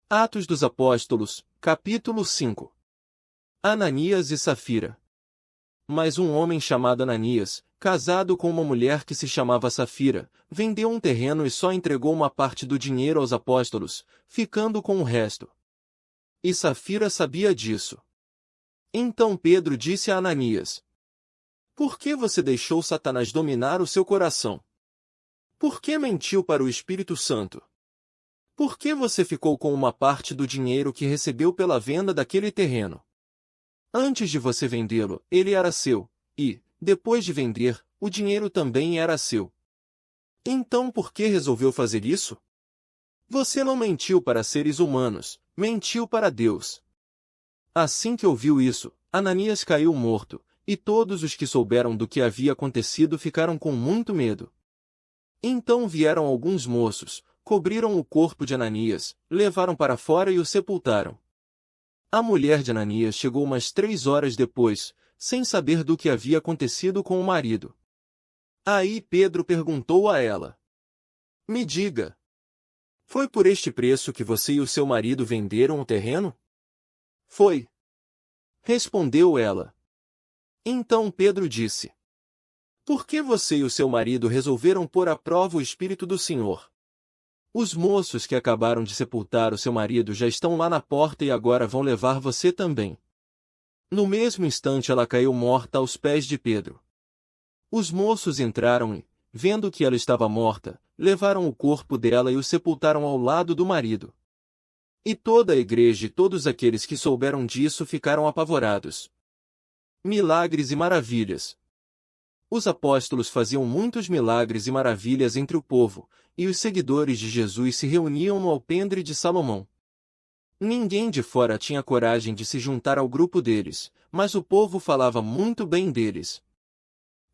Atos dos Apóstolos, capítulo 5. Ananias e Safira. Mas um homem chamado Ananias, casado com uma mulher que se chamava Safira, vendeu um terreno e só entregou uma parte do dinheiro aos apóstolos, ficando com o resto. E Safira sabia disso. Então Pedro disse a Ananias: Por que você deixou Satanás dominar o seu coração? Por que mentiu para o Espírito Santo? Por que você ficou com uma parte do dinheiro que recebeu pela venda daquele terreno? Antes de você vendê-lo, ele era seu, e, depois de vender, o dinheiro também era seu. Então por que resolveu fazer isso? Você não mentiu para seres humanos, mentiu para Deus. Assim que ouviu isso, Ananias caiu morto, e todos os que souberam do que havia acontecido ficaram com muito medo. Então vieram alguns moços, cobriram o corpo de Ananias, levaram para fora e o sepultaram. A mulher de Ananias chegou umas 3 horas depois, sem saber do que havia acontecido com o marido. Aí Pedro perguntou a ela: Me diga, foi por este preço que você e o seu marido venderam o terreno? Foi. Respondeu ela. Então Pedro disse: Por que você e o seu marido resolveram pôr à prova o Espírito do Senhor? Os moços que acabaram de sepultar o seu marido já estão lá na porta e agora vão levar você também. No mesmo instante ela caiu morta aos pés de Pedro. Os moços entraram e, vendo que ela estava morta, levaram o corpo dela e o sepultaram ao lado do marido. E toda a igreja e todos aqueles que souberam disso ficaram apavorados. Milagres e maravilhas. Os apóstolos faziam muitos milagres e maravilhas entre o povo, e os seguidores de Jesus se reuniam no alpendre de Salomão. Ninguém de fora tinha coragem de se juntar ao grupo deles, mas o povo falava muito bem deles.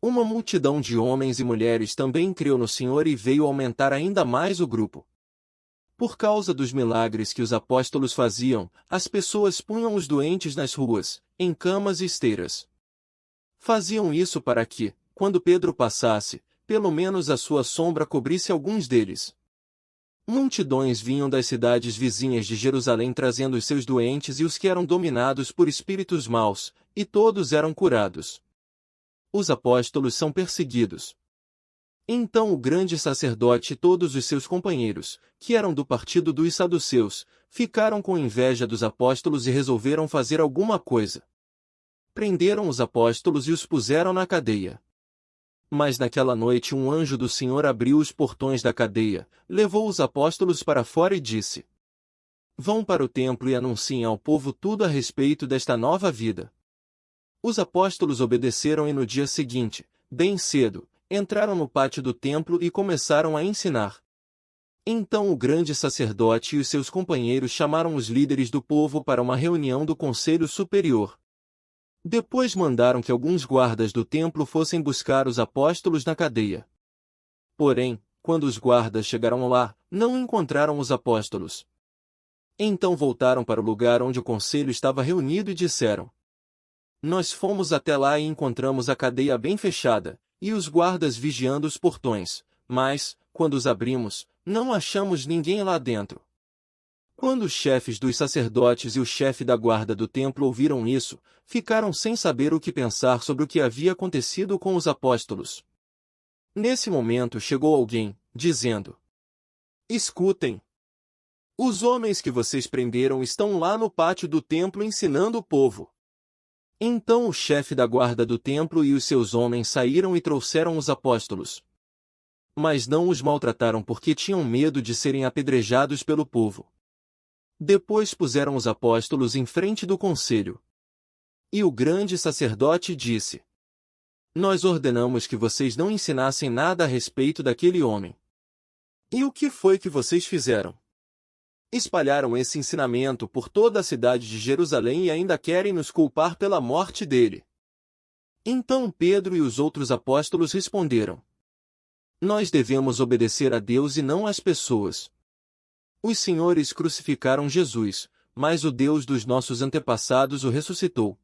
Uma multidão de homens e mulheres também creu no Senhor e veio aumentar ainda mais o grupo. Por causa dos milagres que os apóstolos faziam, as pessoas punham os doentes nas ruas, em camas e esteiras. Faziam isso para que, quando Pedro passasse, pelo menos a sua sombra cobrisse alguns deles. Multidões vinham das cidades vizinhas de Jerusalém trazendo os seus doentes e os que eram dominados por espíritos maus, e todos eram curados. Os apóstolos são perseguidos. Então o grande sacerdote e todos os seus companheiros, que eram do partido dos saduceus, ficaram com inveja dos apóstolos e resolveram fazer alguma coisa. Prenderam os apóstolos e os puseram na cadeia. Mas naquela noite um anjo do Senhor abriu os portões da cadeia, levou os apóstolos para fora e disse: Vão para o templo e anunciem ao povo tudo a respeito desta nova vida. Os apóstolos obedeceram e no dia seguinte, bem cedo, entraram no pátio do templo e começaram a ensinar. Então o grande sacerdote e os seus companheiros chamaram os líderes do povo para uma reunião do Conselho Superior. Depois mandaram que alguns guardas do templo fossem buscar os apóstolos na cadeia. Porém, quando os guardas chegaram lá, não encontraram os apóstolos. Então voltaram para o lugar onde o conselho estava reunido e disseram: Nós fomos até lá e encontramos a cadeia bem fechada, e os guardas vigiando os portões, mas, quando os abrimos, não achamos ninguém lá dentro. Quando os chefes dos sacerdotes e o chefe da guarda do templo ouviram isso, ficaram sem saber o que pensar sobre o que havia acontecido com os apóstolos. Nesse momento chegou alguém, dizendo: Escutem! Os homens que vocês prenderam estão lá no pátio do templo ensinando o povo. Então o chefe da guarda do templo e os seus homens saíram e trouxeram os apóstolos. Mas não os maltrataram porque tinham medo de serem apedrejados pelo povo. Depois puseram os apóstolos em frente do conselho. E o grande sacerdote disse: Nós ordenamos que vocês não ensinassem nada a respeito daquele homem. E o que foi que vocês fizeram? Espalharam esse ensinamento por toda a cidade de Jerusalém e ainda querem nos culpar pela morte dele. Então Pedro e os outros apóstolos responderam: Nós devemos obedecer a Deus e não às pessoas. Os senhores crucificaram Jesus, mas o Deus dos nossos antepassados o ressuscitou.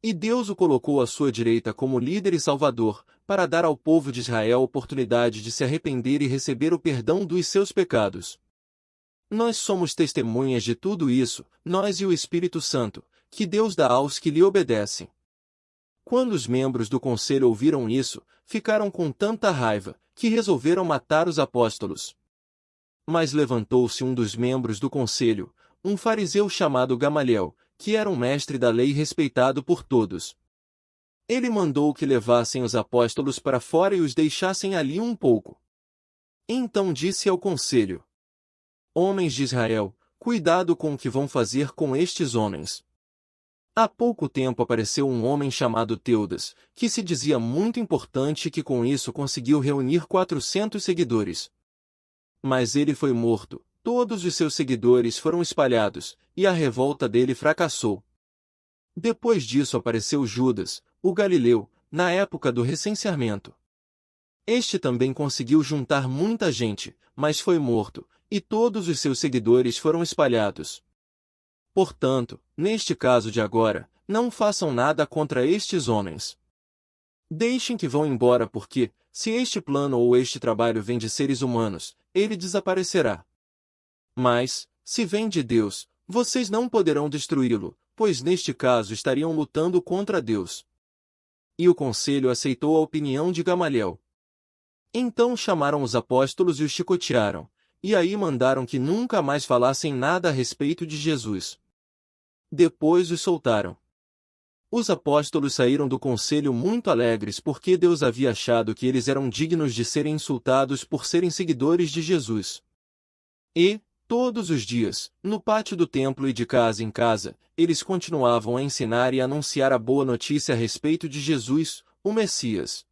E Deus o colocou à sua direita como líder e salvador, para dar ao povo de Israel a oportunidade de se arrepender e receber o perdão dos seus pecados. Nós somos testemunhas de tudo isso, nós e o Espírito Santo, que Deus dá aos que lhe obedecem. Quando os membros do conselho ouviram isso, ficaram com tanta raiva, que resolveram matar os apóstolos. Mas levantou-se um dos membros do conselho, um fariseu chamado Gamaliel, que era um mestre da lei respeitado por todos. Ele mandou que levassem os apóstolos para fora e os deixassem ali um pouco. Então disse ao conselho: Homens de Israel, cuidado com o que vão fazer com estes homens. Há pouco tempo apareceu um homem chamado Teudas, que se dizia muito importante e que com isso conseguiu reunir 400 seguidores. Mas ele foi morto, todos os seus seguidores foram espalhados, e a revolta dele fracassou. Depois disso apareceu Judas, o Galileu, na época do recenseamento. Este também conseguiu juntar muita gente, mas foi morto, e todos os seus seguidores foram espalhados. Portanto, neste caso de agora, não façam nada contra estes homens. Deixem que vão embora porque, se este plano ou este trabalho vem de seres humanos, ele desaparecerá. Mas, se vem de Deus, vocês não poderão destruí-lo, pois neste caso estariam lutando contra Deus. E o conselho aceitou a opinião de Gamaliel. Então chamaram os apóstolos e os chicotearam, e aí mandaram que nunca mais falassem nada a respeito de Jesus. Depois os soltaram. Os apóstolos saíram do conselho muito alegres porque Deus havia achado que eles eram dignos de serem insultados por serem seguidores de Jesus. E, todos os dias, no pátio do templo e de casa em casa, eles continuavam a ensinar e a anunciar a boa notícia a respeito de Jesus, o Messias.